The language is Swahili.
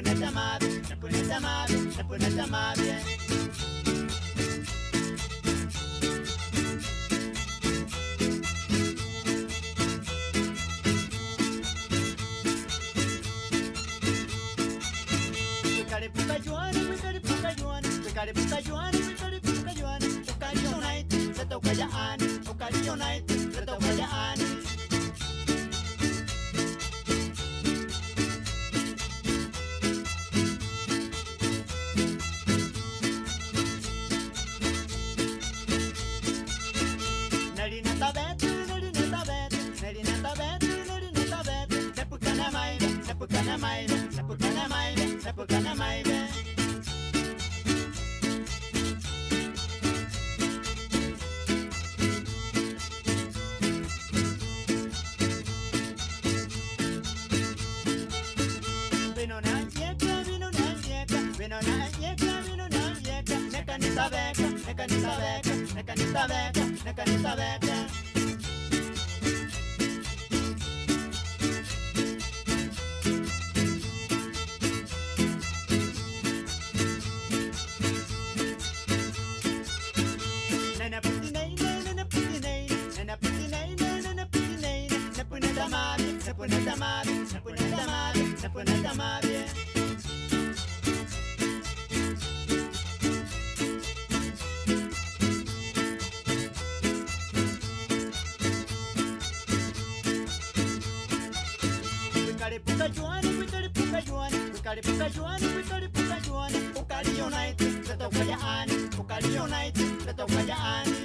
naponeta mabe, naponeta mabe, naponeta mabe. Puka Joana, Puka Joana, Puka Joana, Puka Joana, Ukali United, Leto Kayaan, Ukali United, Leto Kayaan. Narina tabet, narina tabet, narina tabet, narina tabet, Nepukana Maibe, Nepukana Maibe, Nepukana Maibe, Nepukana Maibe. Vino na yeka, vino na yeka, vino na yeka, vino na yeka, nekanisa beka, nekanisa beka, nekanisa beka, nekanisa beka. Nana putinay, nana putinay, nana putinay, nana putinay, napunata mabe, napunata mabe, napunata mabe, napunata mabe. Puka Joana, Puka Joana, Puka Joana, Puka Joana, Ukali United, Leto Kayaan, Ukali United, Leto Kayaan.